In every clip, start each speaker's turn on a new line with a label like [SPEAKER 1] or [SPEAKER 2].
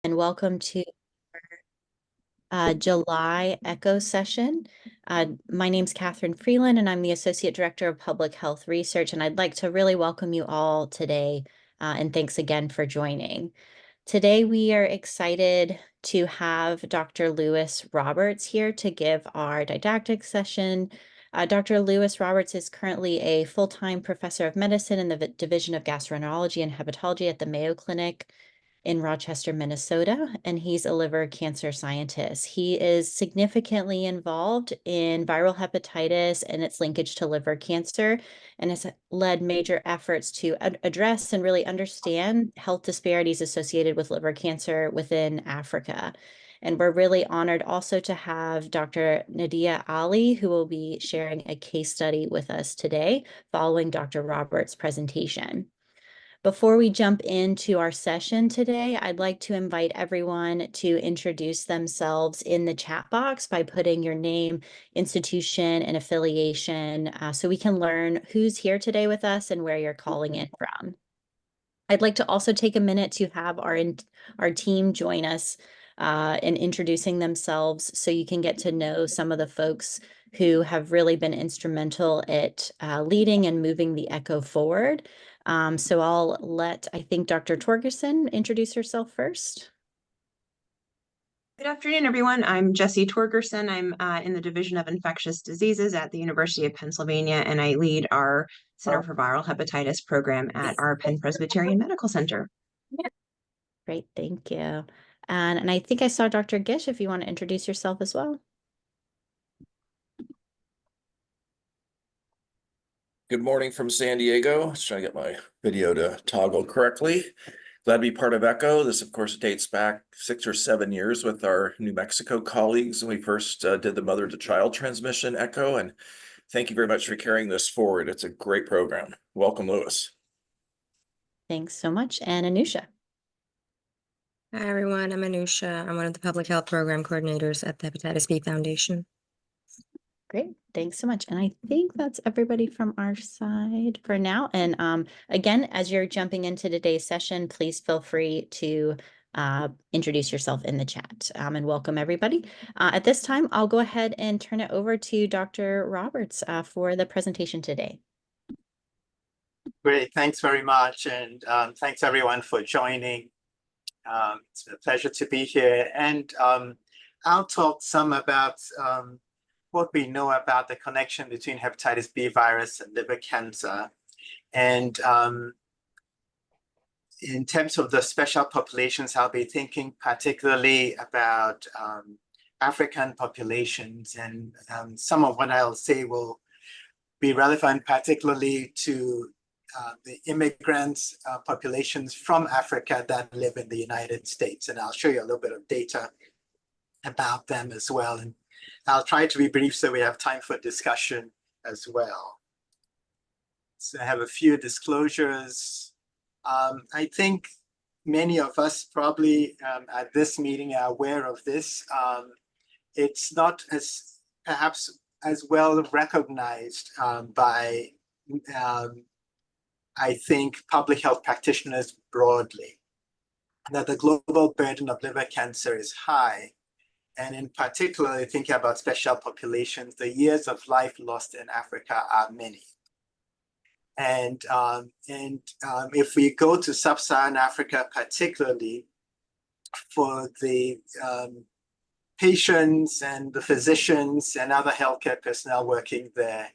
[SPEAKER 1] And welcome to July Echo session. My name's Catherine Freeland, and I'm the Associate Director of Public Health Research, and I'd like to really welcome you all today, and thanks again for joining. Today, we are excited to have Dr. Lewis Roberts here to give our didactic session. Dr. Lewis Roberts is currently a full-time professor of medicine in the Division of Gastroenterology and Hepatology at the Mayo Clinic in Rochester, Minnesota, and he's a liver cancer scientist. He is significantly involved in viral hepatitis and its linkage to liver cancer, and has led major efforts to address and really understand health disparities associated with liver cancer within Africa. And we're really honored also to have Dr. Nadia Ali, who will be sharing a case study with us today following Dr. Roberts' presentation. Before we jump into our session today, I'd like to invite everyone to introduce themselves in the chat box by putting your name, institution, and affiliation so we can learn who's here today with us and where you're calling in from. I'd like to also take a minute to have our team join us in introducing themselves so you can get to know some of the folks who have really been instrumental at leading and moving the ECHO forward. So I'll let, I think, Dr. Torgerson introduce herself first.
[SPEAKER 2] Good afternoon, everyone. I'm Jessie Torgerson. I'm in the Division of Infectious Diseases at the University of Pennsylvania, and I lead our Center for Viral Hepatitis program at our Penn Presbyterian Medical Center.
[SPEAKER 1] Great, thank you. And I think I saw Dr. Gish, if you want to introduce yourself as well.
[SPEAKER 3] Good morning from San Diego. Just trying to get my video to toggle correctly. Glad to be part of ECHO. This, of course, dates back 6 or 7 years with our New Mexico colleagues when we first did the mother-to-child transmission ECHO. And thank you very much for carrying this forward. It's a great program. Welcome, Lewis.
[SPEAKER 1] Thanks so much. And Anusha.
[SPEAKER 4] Hi, everyone. I'm Anusha. I'm one of the public health program coordinators at the Hepatitis B Foundation.
[SPEAKER 1] Great, thanks so much. And I think that's everybody from our side for now. And again, as you're jumping into today's session, please feel free to introduce yourself in the chat and welcome everybody. At this time, I'll go ahead and turn it over to Dr. Roberts for the presentation today.
[SPEAKER 5] Great, thanks very much. And thanks everyone for joining. It's a pleasure to be here. And I'll talk some about what we know about the connection between hepatitis B virus and liver cancer. And in terms of the special populations, I'll be thinking particularly about African populations, and some of what I'll say will be relevant particularly to the immigrants populations from Africa that live in the United States. And I'll show you a little bit of data about them as well. And I'll try to be brief so we have time for discussion as well. So I have a few disclosures. I think many of us probably at this meeting are aware of this. It's not as perhaps as well recognized by, I think, public health practitioners broadly, that the global burden of liver cancer is high. And in particular, thinking about special populations, the years of life lost in Africa are many. And if we go to sub-Saharan Africa, particularly for the patients and the physicians and other healthcare personnel working there,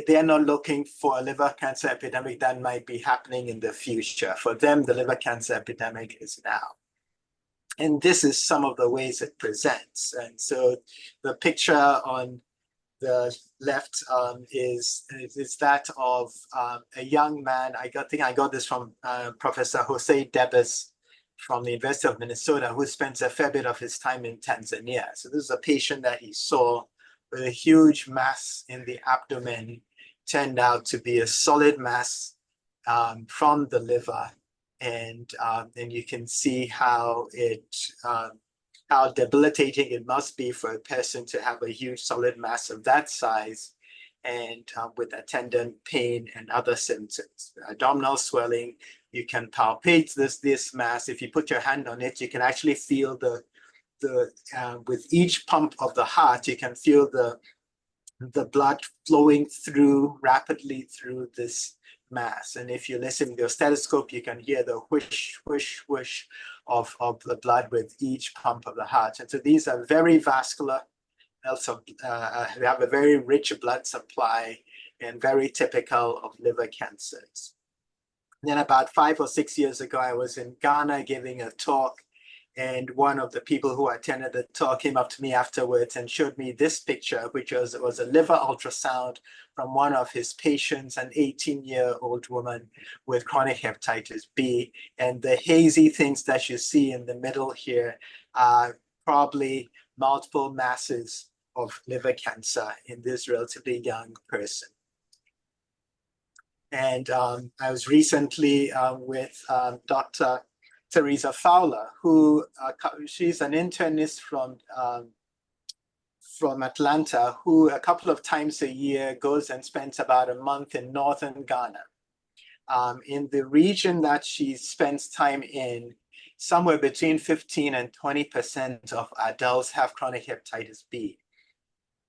[SPEAKER 5] they're not looking for a liver cancer epidemic that might be happening in the future. For them, the liver cancer epidemic is now. And this is some of the ways it presents. And so the picture on the left is that of a young man. I think I got this from Professor Jose Debes from the University of Minnesota, who spends a fair bit of his time in Tanzania. So this is a patient that he saw with a huge mass in the abdomen, turned out to be a solid mass from the liver. And you can see how how debilitating it must be for a person to have a huge solid mass of that size, and with attendant pain and other symptoms, abdominal swelling, You can palpate this mass. If you put your hand on it, you can actually feel with each pump of the heart, you can feel the blood flowing rapidly through this mass. And if you listen to your stethoscope, you can hear the whoosh, whoosh, whoosh of the blood with each pump of the heart. And so these are very vascular. Also, we have a very rich blood supply and very typical of liver cancers. Then about 5 or 6 years ago, I was in Ghana giving a talk, and one of the people who attended the talk came up to me afterwards and showed me this picture, which was a liver ultrasound from one of his patients, an 18-year-old woman with chronic hepatitis B. And the hazy things that you see in the middle here are probably multiple masses of liver cancer in this relatively young person. And I was recently with Dr. Teresa Fowler, who she's an internist from Atlanta, who a couple of times a year goes and spends about a month in northern Ghana. In the region that she spends time in, somewhere between 15 and 20% of adults have chronic hepatitis B.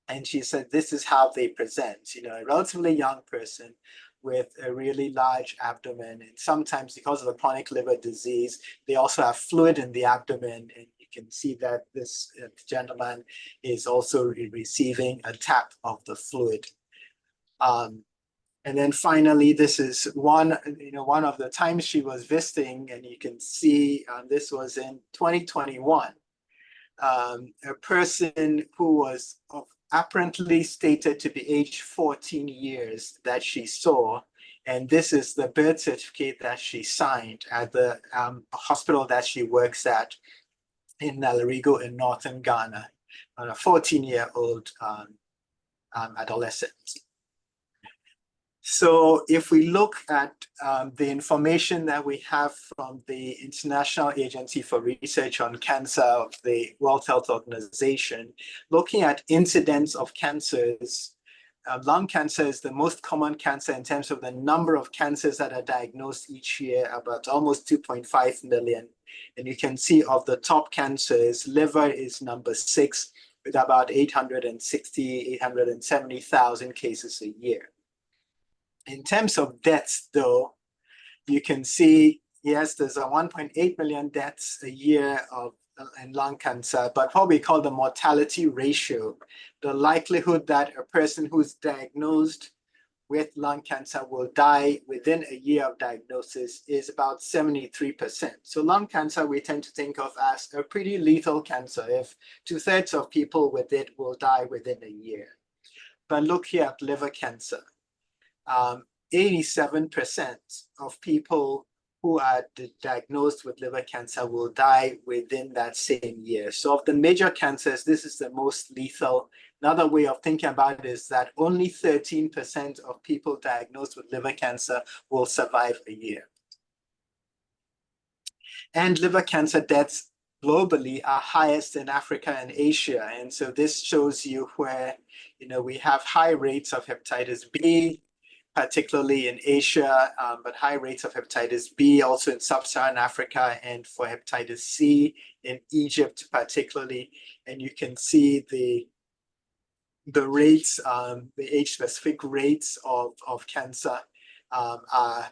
[SPEAKER 5] And she said, this is how they present, a relatively young person with a really large abdomen. And sometimes because of the chronic liver disease, they also have fluid in the abdomen. And you can see that this gentleman is also receiving a tap of the fluid. And then finally, this is one of the times she was visiting, and you can see this was in 2021. A person who was apparently stated to be aged 14 years that she saw. And this is the birth certificate that she signed at the hospital that she works at in Nalarigo in northern Ghana, on a 14-year-old adolescent. So if we look at the information that we have from the International Agency for Research on Cancer of the World Health Organization, looking at incidence of cancers, lung cancer is the most common cancer in terms of the number of cancers that are diagnosed each year, about almost 2.5 million. And you can see of the top cancers, liver is number 6 with about 870,000 cases a year. In terms of deaths, though, you can see, yes, there's a 1.8 million deaths a year in lung cancer, but what we call the mortality ratio, the likelihood that a person who's diagnosed with lung cancer will die within a year of diagnosis is about 73%. So lung cancer, we tend to think of as a pretty lethal cancer. If 2/3 of people with it will die within a year. But look here at liver cancer. 87% of people who are diagnosed with liver cancer will die within that same year. So of the major cancers, this is the most lethal. Another way of thinking about it is that only 13% of people diagnosed with liver cancer will survive a year. And liver cancer deaths globally are highest in Africa and Asia. And so this shows you where, we have high rates of hepatitis B, particularly in Asia, but high rates of hepatitis B also in sub-Saharan Africa, and for hepatitis C in Egypt particularly. And you can see the rates, the age-specific rates of cancer are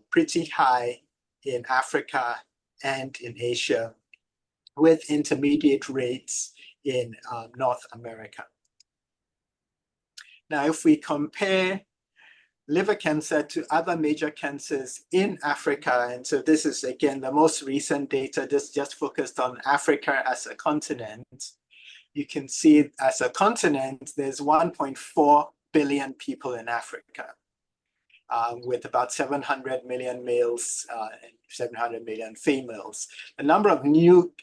[SPEAKER 5] pretty high in Africa and in Asia, with intermediate rates in North America. Now, if we compare liver cancer to other major cancers in Africa, and so this is again the most recent data, this just focused on Africa as a continent. You can see as a continent, there's 1.4 billion people in Africa, with about 700 million males and 700 million females. The number of new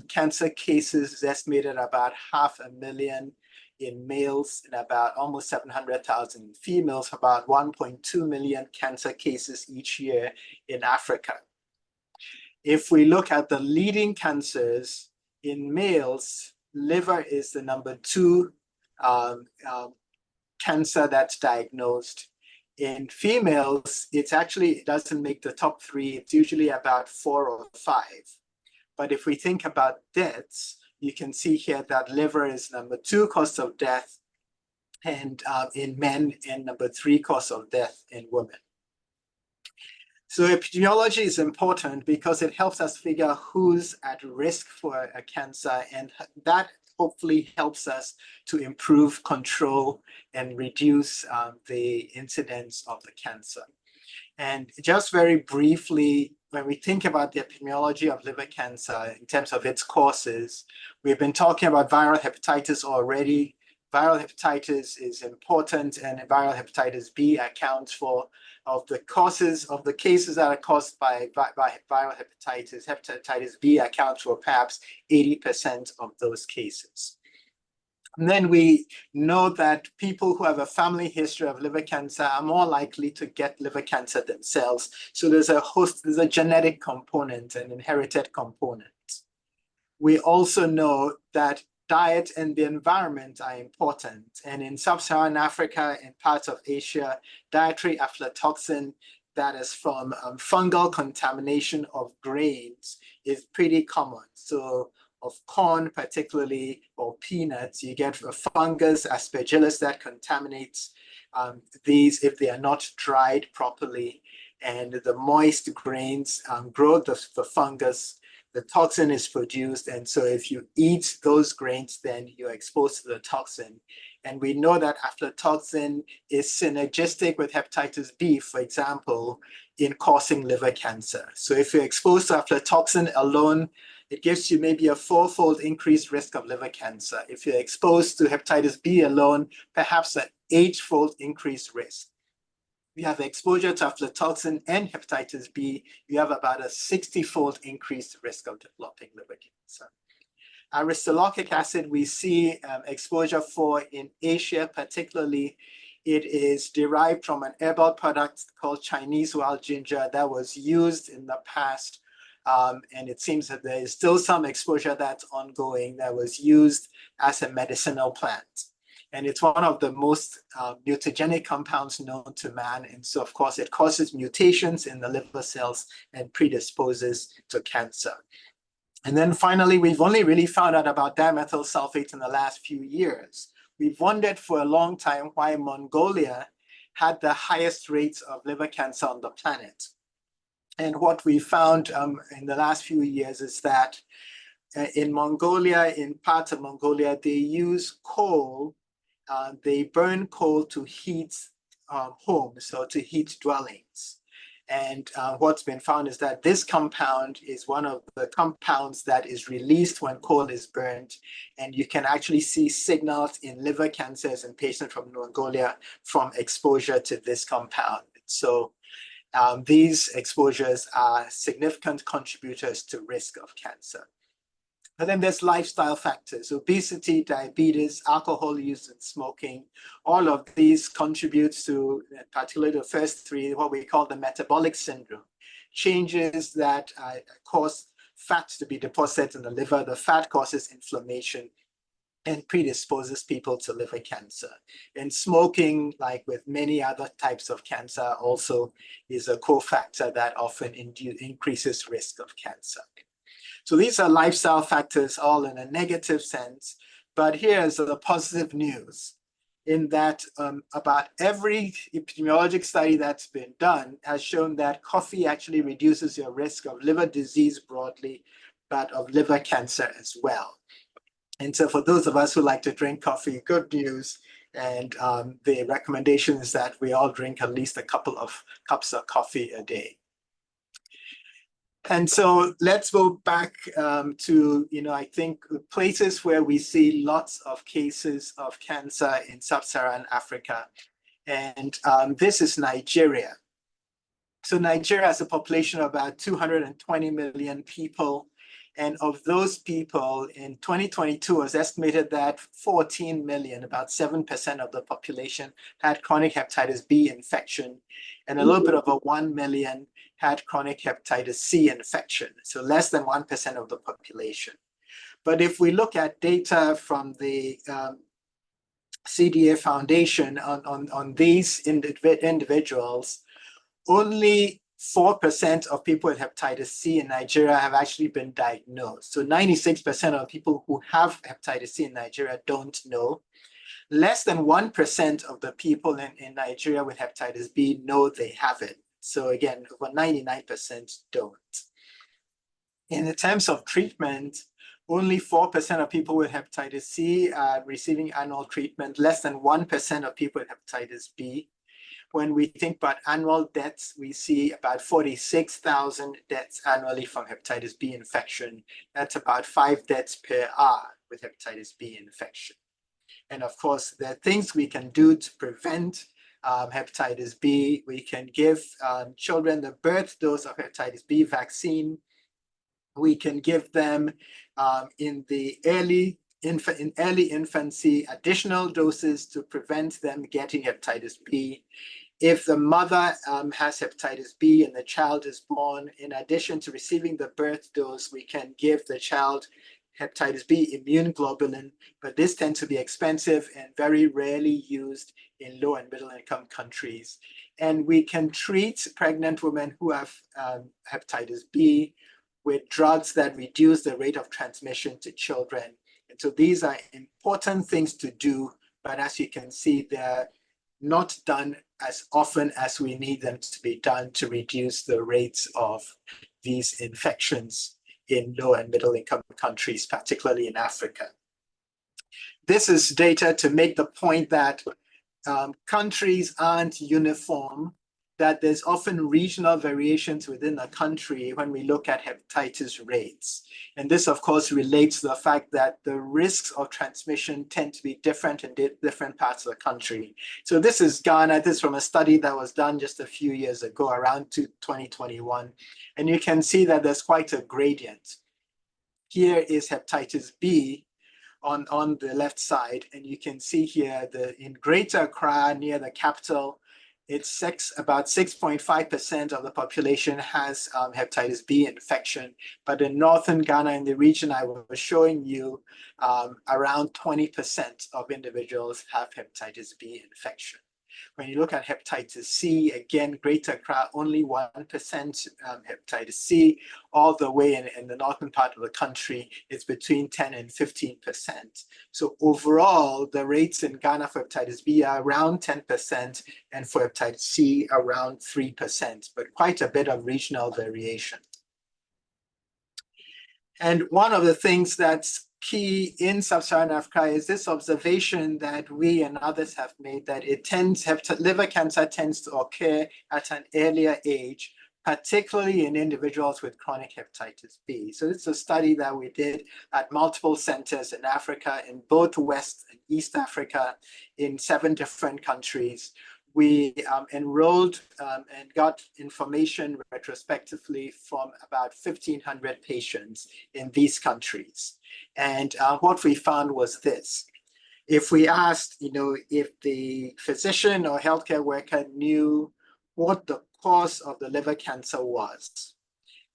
[SPEAKER 5] cancer cases is estimated about 500,000 in males and about almost 700,000 in females, about 1.2 million cancer cases each year in Africa. If we look at the leading cancers in males, liver is the number 2 cancer that's diagnosed. In females, it doesn't make the top 3. It's usually about 4 or 5. But if we think about deaths, you can see here that liver is number 2 cause of death and in men, and number 3 cause of death in women. So epidemiology is important because it helps us figure out who's at risk for a cancer, and that hopefully helps us to improve control and reduce the incidence of the cancer. And just very briefly, when we think about the epidemiology of liver cancer in terms of its causes, we've been talking about viral hepatitis already. Viral hepatitis is important, and viral hepatitis B accounts for of the causes of the cases that are caused by viral hepatitis. Hepatitis B accounts for perhaps 80% of those cases. And then we know that people who have a family history of liver cancer are more likely to get liver cancer themselves. So there's a genetic component, an inherited component. We also know that diet and the environment are important. And in sub-Saharan Africa and parts of Asia, dietary aflatoxin that is from fungal contamination of grains is pretty common. So of corn particularly, or peanuts, you get a fungus, aspergillus, that contaminates these if they are not dried properly. And the moist grains grow the fungus, the toxin is produced. And so if you eat those grains, then you're exposed to the toxin. And we know that aflatoxin is synergistic with hepatitis B, for example, in causing liver cancer. So if you're exposed to aflatoxin alone, it gives you maybe a 4-fold increased risk of liver cancer. If you're exposed to hepatitis B alone, perhaps an 8-fold increased risk. If you have exposure to aflatoxin and hepatitis B, you have about a 60-fold increased risk of developing liver cancer. Aristolochic acid, we see exposure for in Asia, particularly. It is derived from an herbal product called Chinese wild ginger that was used in the past. And it seems that there is still some exposure that's ongoing that was used as a medicinal plant. And it's one of the most mutagenic compounds known to man. And so, of course, it causes mutations in the liver cells and predisposes to cancer. And then finally, we've only really found out about dimethyl sulfate in the last few years. We've wondered for a long time why Mongolia had the highest rates of liver cancer on the planet. And what we found in the last few years is that in Mongolia, in parts of Mongolia, they use coal. They burn coal to heat homes, so to heat dwellings. And what's been found is that this compound is one of the compounds that is released when coal is burned. And you can actually see signals in liver cancers in patients from Mongolia from exposure to this compound. So these exposures are significant contributors to risk of cancer. And then there's lifestyle factors: obesity, diabetes, alcohol use, and smoking. All of these contributes to, particularly the first 3, what we call the metabolic syndrome. Changes that cause fat to be deposited in the liver. The fat causes inflammation and predisposes people to liver cancer. And smoking, like with many other types of cancer, also is a cofactor that often increases risk of cancer. So these are lifestyle factors, all in a negative sense. But here's the positive news, in that about every epidemiologic study that's been done has shown that coffee actually reduces your risk of liver disease broadly, but of liver cancer as well. And so for those of us who like to drink coffee, good news. And the recommendation is that we all drink at least a couple of cups of coffee a day. And so let's go back to, I think places where we see lots of cases of cancer in sub-Saharan Africa. And this is Nigeria. So Nigeria has a population of about 220 million people. And of those people in 2022, it was estimated that 14 million, about 7% of the population, had chronic hepatitis B infection, and a little bit over 1 million had chronic hepatitis C infection, so less than 1% of the population. But if we look at data from the CDA Foundation on these individuals, only 4% of people with hepatitis C in Nigeria have actually been diagnosed. So 96% of people who have hepatitis C in Nigeria don't know. Less than 1% of the people in Nigeria with hepatitis B know they have it. So again, over 99% don't. In terms of treatment, only 4% of people with hepatitis C are receiving annual treatment, less than 1% of people with hepatitis B. When we think about annual deaths, we see about 46,000 deaths annually from hepatitis B infection. That's about 5 deaths per hour with hepatitis B infection. And of course, there are things we can do to prevent hepatitis B. We can give children the birth dose of hepatitis B vaccine. We can give them in early infancy additional doses to prevent them getting hepatitis B. If the mother has hepatitis B and the child is born, in addition to receiving the birth dose, we can give the child hepatitis B immune globulin, but this tends to be expensive and very rarely used in low and middle income countries. And we can treat pregnant women who have hepatitis B with drugs that reduce the rate of transmission to children. And so these are important things to do, but as you can see, they're not done as often as we need them to be done to reduce the rates of these infections in low and middle income countries, particularly in Africa. This is data to make the point that countries aren't uniform, that there's often regional variations within a country when we look at hepatitis rates. And this, of course, relates to the fact that the risks of transmission tend to be different in different parts of the country. So this is Ghana. This is from a study that was done just a few years ago, around 2021. And you can see that there's quite a gradient. Here is hepatitis B on the left side. And you can see here in Greater Accra, near the capital, it's about 6.5% of the population has hepatitis B infection. But in northern Ghana, in the region I was showing you, around 20% of individuals have hepatitis B infection. When you look at hepatitis C, again, Greater Accra, only 1% hepatitis C. All the way in the northern part of the country, it's between 10 and 15%. So overall, the rates in Ghana for hepatitis B are around 10%, and for hepatitis C, around 3%, but quite a bit of regional variation. And one of the things that's key in sub-Saharan Africa is this observation that we and others have made, that liver cancer tends to occur at an earlier age, particularly in individuals with chronic hepatitis B. So this is a study that we did at multiple centers in Africa, in both West and East Africa, in 7 different countries. We enrolled and got information retrospectively from about 1,500 patients in these countries. And what we found was this. If we asked, if the physician or healthcare worker knew what the cause of the liver cancer was,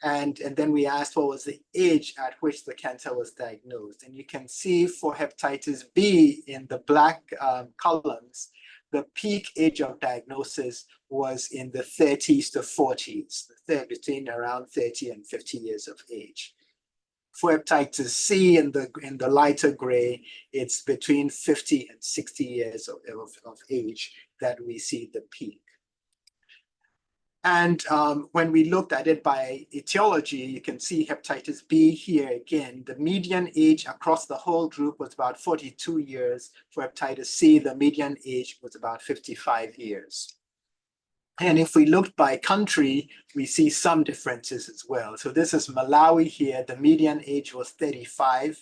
[SPEAKER 5] and then we asked what was the age at which the cancer was diagnosed. And you can see for hepatitis B in the black columns, the peak age of diagnosis was in the 30s to 40s, between around 30 and 50 years of age. For hepatitis C in the lighter gray, it's between 50 and 60 years of age that we see the peak. And when we looked at it by etiology, you can see hepatitis B here again. The median age across the whole group was about 42 years. For hepatitis C, the median age was about 55 years. And if we looked by country, we see some differences as well. So this is Malawi here. The median age was 35.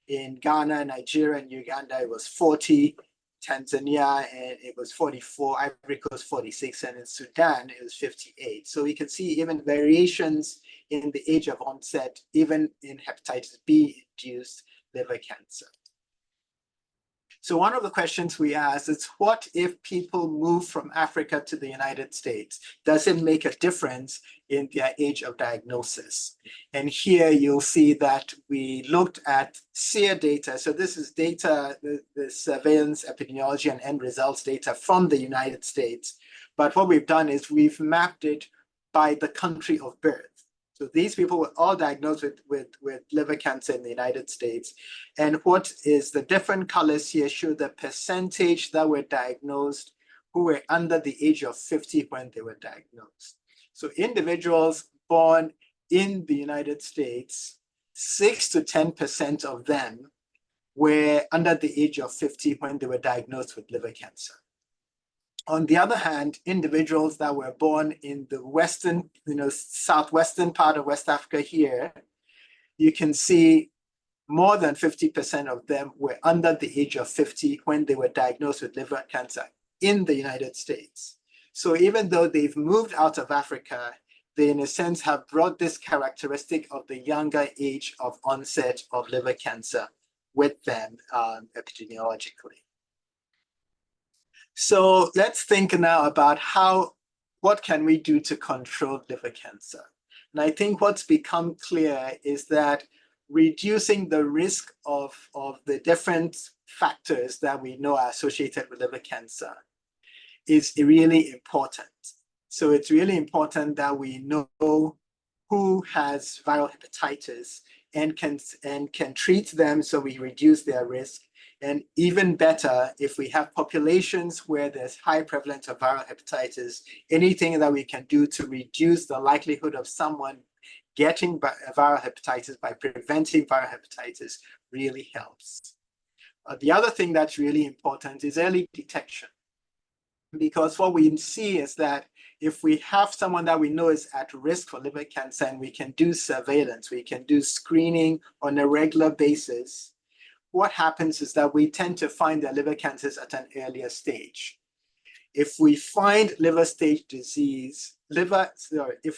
[SPEAKER 5] In Ghana, Nigeria, and Uganda, it was 40. Tanzania, and it was 44, Ivory Coast 46, and in Sudan, it was 58. So we can see even variations in the age of onset, even in hepatitis B-induced liver cancer. So one of the questions we asked is, what if people move from Africa to the United States? Does it make a difference in their age of diagnosis? And here you'll see that we looked at SEER data. So this is data, the surveillance, epidemiology, and end results data from the United States. But what we've done is we've mapped it by the country of birth. So these people were all diagnosed with liver cancer in the United States. And what is the different colors here show the percentage that were diagnosed who were under the age of 50 when they were diagnosed. So individuals born in the United States, 6 to 10% of them were under the age of 50 when they were diagnosed with liver cancer. On the other hand, individuals that were born in the western, southwestern part of West Africa here, you can see more than 50% of them were under the age of 50 when they were diagnosed with liver cancer in the United States. So even though they've moved out of Africa, they in a sense have brought this characteristic of the younger age of onset of liver cancer with them epidemiologically. So let's think now about what can we do to control liver cancer? And I think what's become clear is that reducing the risk of the different factors that we know are associated with liver cancer is really important. So it's really important that we know who has viral hepatitis and can treat them so we reduce their risk. And even better, if we have populations where there's high prevalence of viral hepatitis, anything that we can do to reduce the likelihood of someone getting viral hepatitis by preventing viral hepatitis really helps. The other thing that's really important is early detection. Because what we see is that if we have someone that we know is at risk for liver cancer and we can do surveillance, we can do screening on a regular basis, what happens is that we tend to find their liver cancers at an earlier stage. If we find if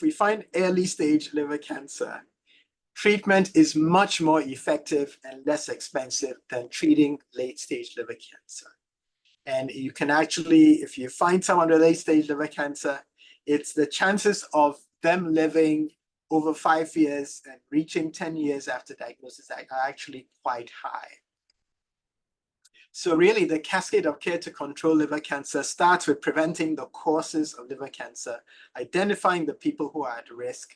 [SPEAKER 5] we find early stage liver cancer, treatment is much more effective and less expensive than treating late stage liver cancer. And you can actually, if you find someone with late stage liver cancer, it's the chances of them living over 5 years and reaching 10 years after diagnosis are actually quite high. So really the cascade of care to control liver cancer starts with preventing the causes of liver cancer, identifying the people who are at risk,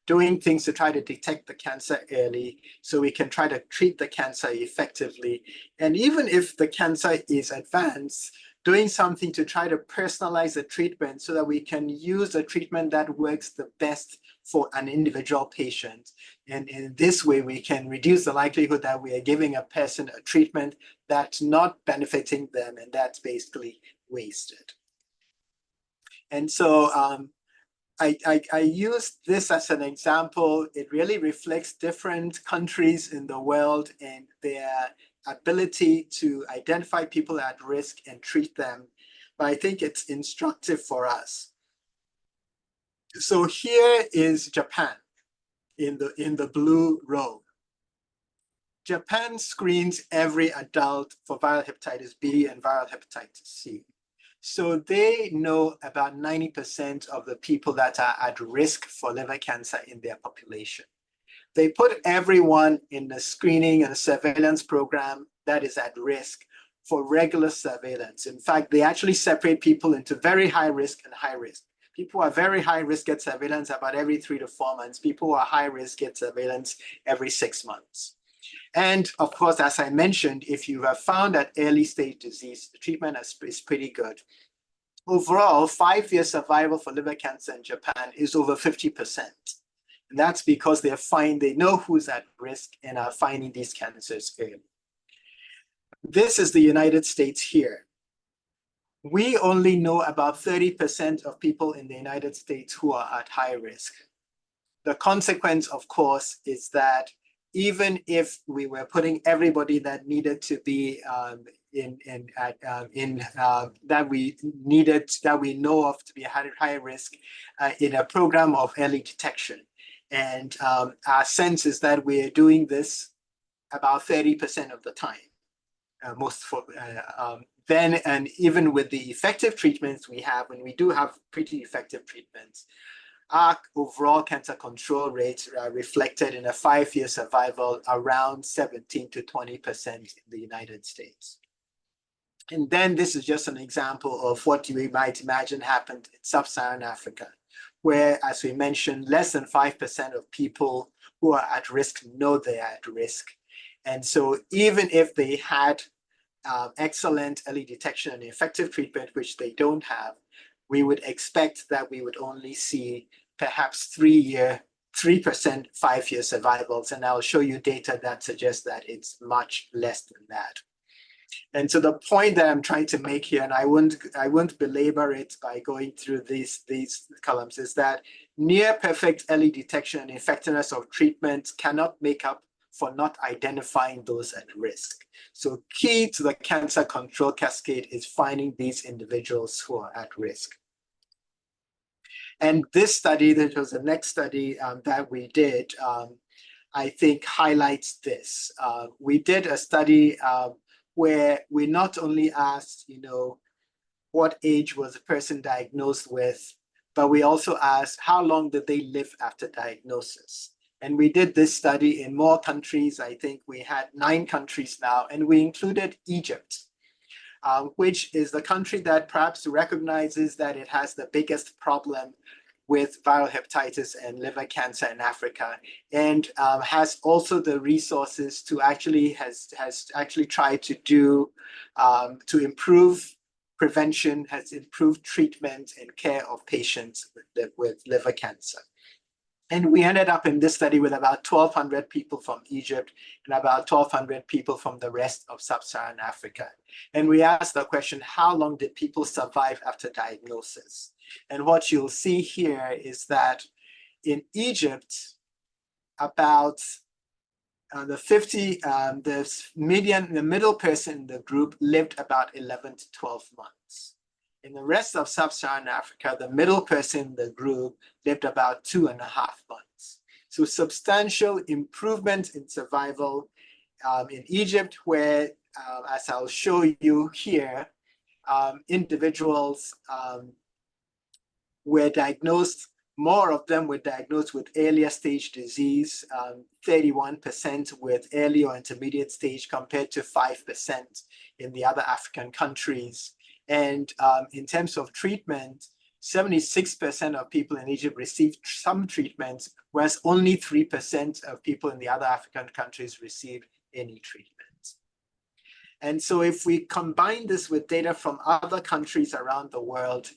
[SPEAKER 5] doing things to try to detect the cancer early so we can try to treat the cancer effectively. And even if the cancer is advanced, doing something to try to personalize the treatment so that we can use a treatment that works the best for an individual patient. And in this way, we can reduce the likelihood that we are giving a person a treatment that's not benefiting them and that's basically wasted. And so I use this as an example. It really reflects different countries in the world and their ability to identify people at risk and treat them. But I think it's instructive for us. So here is Japan in the blue row. Japan screens every adult for viral hepatitis B and viral hepatitis C. So they know about 90% of the people that are at risk for liver cancer in their population. They put everyone in the screening and surveillance program that is at risk for regular surveillance. In fact, they actually separate people into very high risk and high risk. People who are very high risk get surveillance about every 3 to 4 months. People who are high risk get surveillance every 6 months. And of course, as I mentioned, if you have found that early stage disease, the treatment is pretty good. Overall, 5-year survival for liver cancer in Japan is over 50%. And that's because they know who's at risk and are finding these cancers early. This is the United States here. We only know about 30% of people in the United States who are at high risk. The consequence, of course, is that even if we were putting everybody that needed to be that we know of to be at high risk in a program of early detection. And our sense is that we're doing this about 30% of the time. then, and even with the effective treatments we have, and we do have pretty effective treatments, our overall cancer control rate reflected in a 5-year survival around 17 to 20% in the United States. And then this is just an example of what we might imagine happened in sub-Saharan Africa, where, as we mentioned, less than 5% of people who are at risk know they are at risk. And so even if they had excellent early detection and effective treatment, which they don't have, we would expect that we would only see perhaps 3% 5-year survivals. And I'll show you data that suggests that it's much less than that. And so the point that I'm trying to make here, and I won't belabor it by going through these columns, is that near perfect early detection and effectiveness of treatment cannot make up for not identifying those at risk. So key to the cancer control cascade is finding these individuals who are at risk. And this study, that was the next study that we did, I think highlights this. We did a study where we not only asked, what age was the person diagnosed with, but we also asked how long did they live after diagnosis. And we did this study in more countries. I think we had 9 countries now, and we included Egypt, which is the country that perhaps recognizes that it has the biggest problem with viral hepatitis and liver cancer in Africa, and has also the resources to has actually tried to do to improve prevention, has improved treatment and care of patients with liver cancer. And we ended up in this study with about 1,200 people from Egypt and about 1,200 people from the rest of sub-Saharan Africa. And we asked the question, how long did people survive after diagnosis? And what you'll see here is that in Egypt, about the middle person in the group lived about 11 to 12 months. In the rest of sub-Saharan Africa, the middle person in the group lived about 2.5 months. So substantial improvement in survival in Egypt, where, as I'll show you here, individuals were diagnosed, more of them were diagnosed with earlier stage disease, 31% with early or intermediate stage compared to 5% in the other African countries. And in terms of treatment, 76% of people in Egypt received some treatment, whereas only 3% of people in the other African countries received any treatment. And so if we combine this with data from other countries around the world,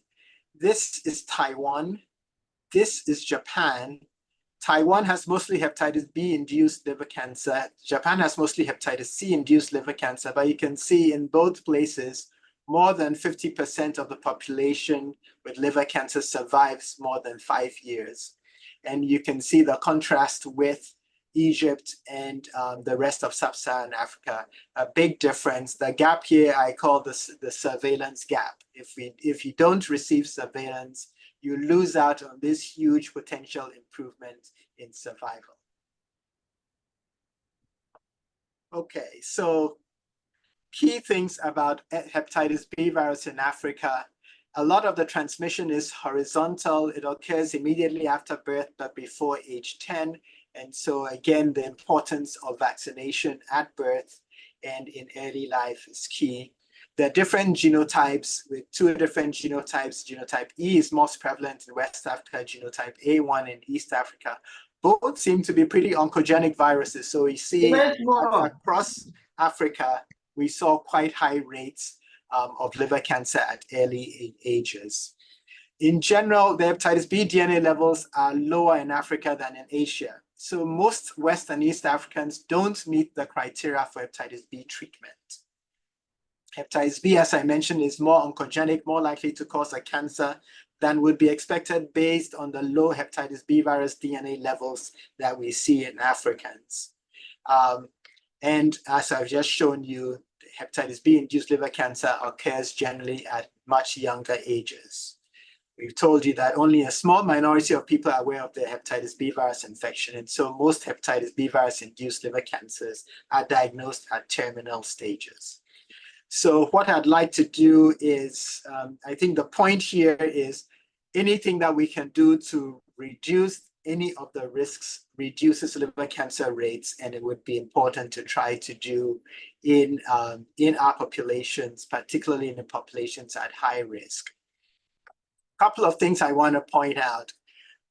[SPEAKER 5] this is Taiwan, this is Japan. Taiwan has mostly hepatitis B-induced liver cancer. Japan has mostly hepatitis C-induced liver cancer, but you can see in both places, more than 50% of the population with liver cancer survives more than 5 years. And you can see the contrast with Egypt and the rest of sub-Saharan Africa, a big difference. The gap here I call the surveillance gap. If you don't receive surveillance, you lose out on this huge potential improvement in survival. Okay, so key things about hepatitis B virus in Africa. A lot of the transmission is horizontal. It occurs immediately after birth, but before age 10. And so again, the importance of vaccination at birth and in early life is key. There are different genotypes with 2 different genotypes. Genotype E is most prevalent in West Africa, genotype A1 in East Africa. Both seem to be pretty oncogenic viruses. So we see across Africa, we saw quite high rates of liver cancer at early ages. In general, the hepatitis B DNA levels are lower in Africa than in Asia. So most West and East Africans don't meet the criteria for hepatitis B treatment. Hepatitis B, as I mentioned, is more oncogenic, more likely to cause a cancer than would be expected based on the low hepatitis B virus DNA levels that we see in Africans. And as I've just shown you, hepatitis B-induced liver cancer occurs generally at much younger ages. We've told you that only a small minority of people are aware of the hepatitis B virus infection. And so most hepatitis B virus-induced liver cancers are diagnosed at terminal stages. So what I'd like to do is, I think the point here is anything that we can do to reduce any of the risks reduces liver cancer rates, and it would be important to try to do in our populations, particularly in the populations at high risk. Couple of things I want to point out.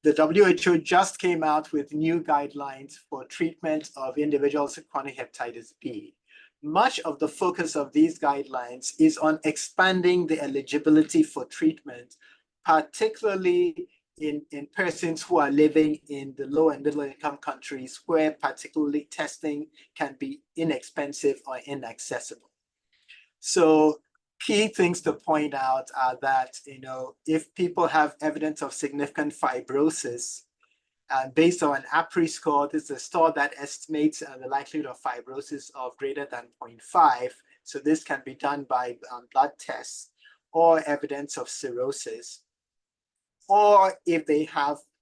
[SPEAKER 5] The WHO just came out with new guidelines for treatment of individuals with chronic hepatitis B. Much of the focus of these guidelines is on expanding the eligibility for treatment, particularly in persons who are living in the low and middle income countries where particularly testing can be inexpensive or inaccessible. So key things to point out are that, if people have evidence of significant fibrosis, based on an APRI score, this is a score that estimates the likelihood of fibrosis of greater than 0.5. So this can be done by blood tests or evidence of cirrhosis. Or if the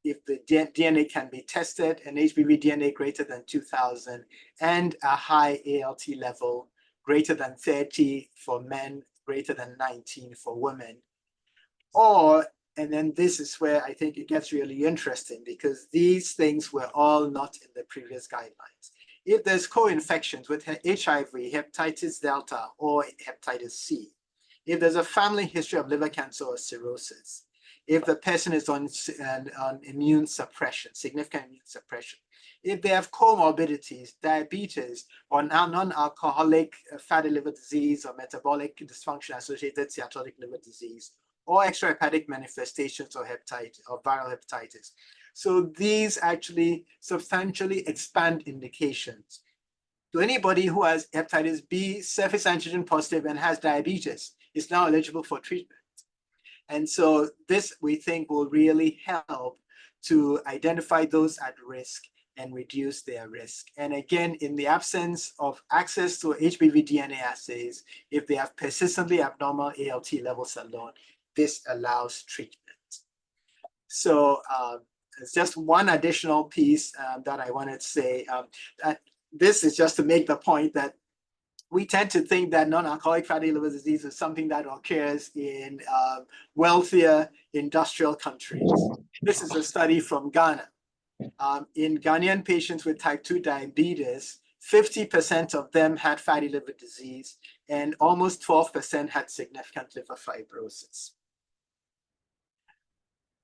[SPEAKER 5] DNA can be tested, an HBV DNA greater than 2000 and a high ALT level greater than 30 for men, greater than 19 for women. And then this is where I think it gets really interesting, because these things were all not in the previous guidelines. If there's co-infections with HIV, hepatitis delta, or hepatitis C, if there's a family history of liver cancer or cirrhosis, if the person is on immune suppression, significant immune suppression, if they have comorbidities, diabetes, or non-alcoholic fatty liver disease or metabolic dysfunction associated steatotic liver disease, or extrahepatic manifestations of hepatitis or viral hepatitis. So these actually substantially expand indications. To anybody who has hepatitis B, surface antigen positive, and has diabetes is now eligible for treatment. And so this, we think, will really help to identify those at risk and reduce their risk. And again, in the absence of access to HBV DNA assays, if they have persistently abnormal ALT levels alone, this allows treatment. So it's just one additional piece that I wanted to say. That this is just to make the point that we tend to think that non-alcoholic fatty liver disease is something that occurs in wealthier industrial countries. This is a study from Ghana. In Ghanaian patients with type 2 diabetes, 50% of them had fatty liver disease, and almost 12% had significant liver fibrosis.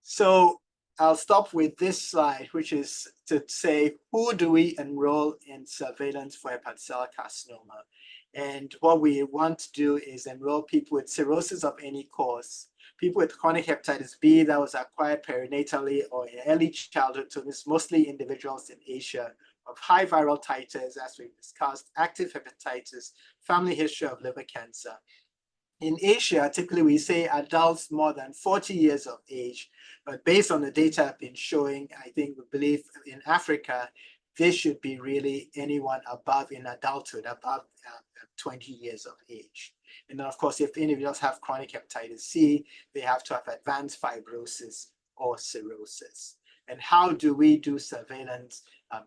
[SPEAKER 5] So I'll stop with this slide, which is to say, who do we enroll in surveillance for hepatocellular carcinoma? And what we want to do is enroll people with cirrhosis of any cause, people with chronic hepatitis B that was acquired perinatally or in early childhood, so this is mostly individuals in Asia, of high viral titers, as we've discussed, active hepatitis, family history of liver cancer. In Asia, typically we say adults more than 40 years of age, but based on the data I've been showing, I think we believe in Africa, this should be really anyone above in adulthood, above 20 years of age. And then of course, if individuals have chronic hepatitis C, they have to have advanced fibrosis or cirrhosis. And how do we do surveillance?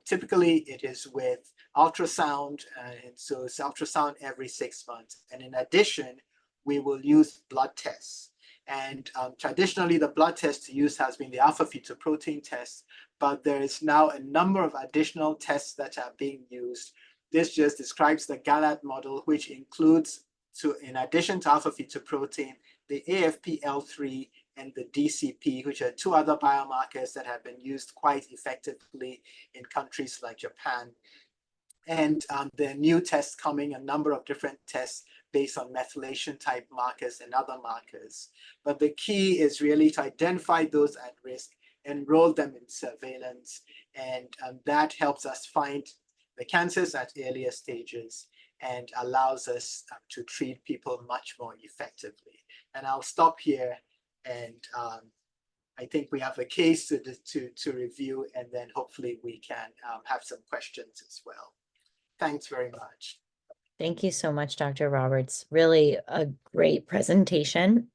[SPEAKER 5] Typically, it is with ultrasound, and so it's ultrasound every 6 months. And in addition, we will use blood tests. And traditionally, the blood test to use has been the alpha-fetoprotein test, but there is now a number of additional tests that are being used. This just describes the GALAD model, which includes, in addition to alpha-fetoprotein, the AFP-L3 and the DCP, which are two other biomarkers that have been used quite effectively in countries like Japan. And there are new tests coming, a number of different tests based on methylation type markers and other markers. But the key is really to identify those at risk, enroll them in surveillance, and that helps us find the cancers at earlier stages and allows us to treat people much more effectively. And I'll stop here, and I think we have a case to review, and then hopefully we can have some questions as well. Thanks very much.
[SPEAKER 1] Thank you so much, Dr. Roberts. Really a great presentation.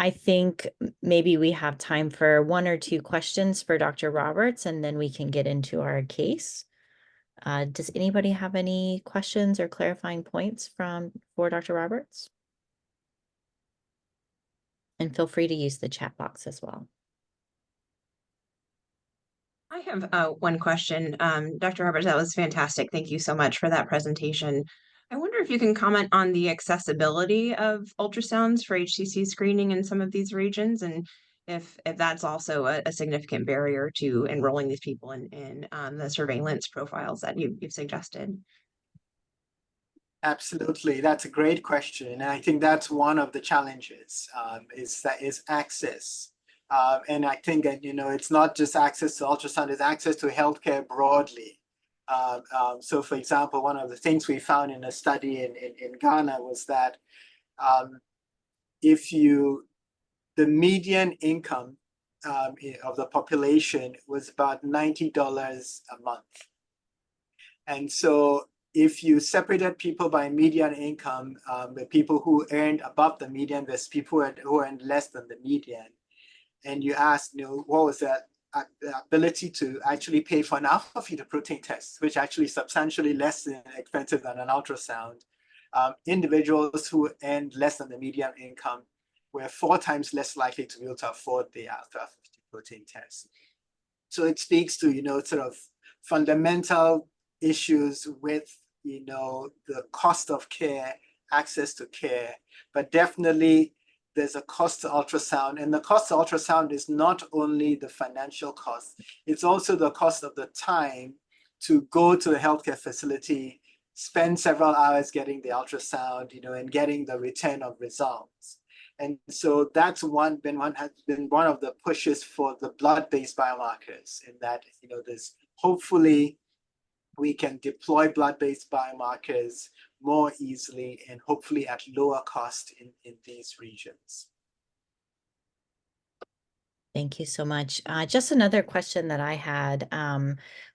[SPEAKER 1] I think maybe we have time for 1 or 2 questions for Dr. Roberts, and then we can get into our case. Does anybody have any questions or clarifying points for Dr. Roberts? And feel free to use the chat box as well.
[SPEAKER 2] I have one question. Dr. Roberts, that was fantastic. Thank you so much for that presentation. I wonder if you can comment on the accessibility of ultrasounds for HCC screening in some of these regions, and if that's also a significant barrier to enrolling these people in the surveillance profiles that you've suggested.
[SPEAKER 5] Absolutely, that's a great question, and I think that's one of the challenges is access. And I think that it's not just access to ultrasound; it's access to healthcare broadly. So, for example, one of the things we found in a study in Ghana was that the median income of the population was about $90 a month, and so if you separated people by median income, the people who earned above the median versus people who earned less than the median, and you asked, what was the ability to actually pay for an alpha-fetoprotein test, which actually is substantially less expensive than an ultrasound. Individuals who earned less than the median income were 4 times less likely to be able to afford the alpha-fetoprotein test. So it speaks to sort of fundamental issues with the cost of care, access to care, but definitely there's a cost to ultrasound, and the cost to ultrasound is not only the financial cost, it's also the cost of the time to go to the healthcare facility, spend several hours getting the ultrasound, and getting the return of results. And so that's has been one of the pushes for the blood-based biomarkers, in that there's hopefully we can deploy blood-based biomarkers more easily and hopefully at lower cost in these regions.
[SPEAKER 1] Thank you so much. Just another question that I had.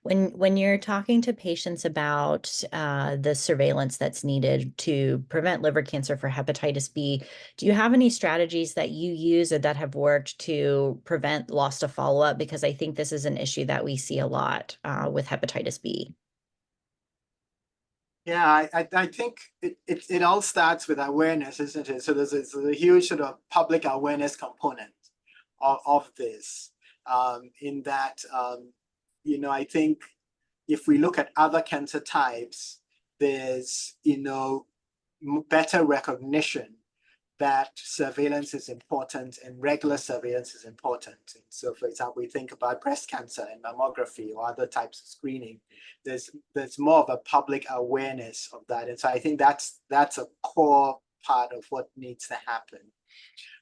[SPEAKER 1] When you're talking to patients about the surveillance that's needed to prevent liver cancer for hepatitis B, do you have any strategies that you use or that have worked to prevent loss to follow-up? Because I think this is an issue that we see a lot with hepatitis B.
[SPEAKER 5] Yeah, I think it all starts with awareness, isn't it? So there's a huge sort of public awareness component of this, in that, I think if we look at other cancer types, there's, better recognition that surveillance is important and regular surveillance is important. And so, for example, we think about breast cancer and mammography or other types of screening. There's more of a public awareness of that, and so I think that's a core part of what needs to happen.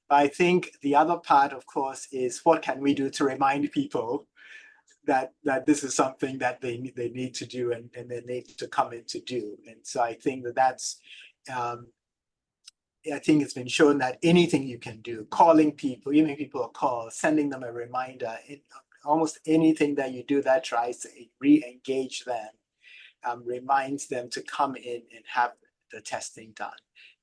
[SPEAKER 5] But I think the other part, of course, is what can we do to remind people that this is something that they need to do and they need to come in to do. And so I think that's I think it's been shown that anything you can do, calling people, giving people a call, sending them a reminder, almost anything that you do that tries to re-engage them, reminds them to come in and have the testing done.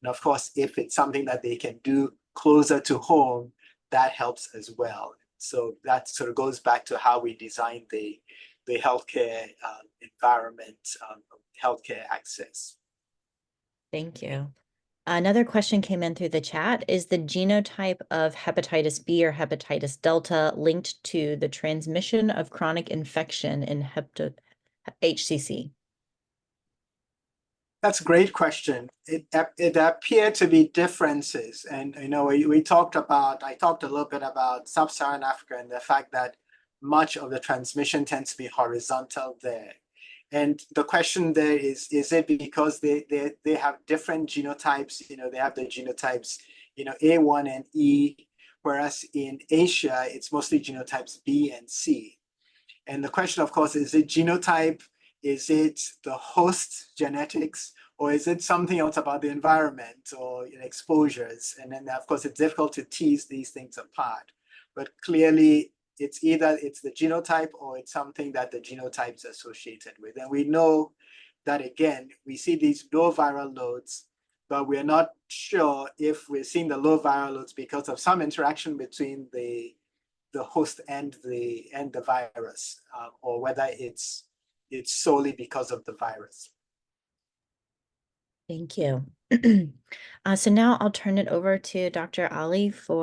[SPEAKER 5] And of course, if it's something that they can do closer to home, that helps as well. So that sort of goes back to how we design the healthcare environment, healthcare access.
[SPEAKER 1] Thank you. Another question came in through the chat. Is the genotype of hepatitis B or hepatitis delta linked to the transmission of chronic infection in HCC?
[SPEAKER 5] That's a great question. It appeared to be differences. And I talked a little bit about sub-Saharan Africa and the fact that much of the transmission tends to be horizontal there. And the question there is it because they have different genotypes? They have the genotypes, A1 and E, whereas in Asia, it's mostly genotypes B and C. And the question, of course, is it genotype? Is it the host genetics? Or is it something else about the environment or exposures? And then, of course, it's difficult to tease these things apart. But clearly, it's either the genotype or it's something that the genotype is associated with. And we know that, again, we see these low viral loads but we're not sure if we're seeing the low viral loads because of some interaction between the host and the virus, or whether it's solely because of the virus.
[SPEAKER 1] Thank you. So now I'll turn it over to Dr. Ali for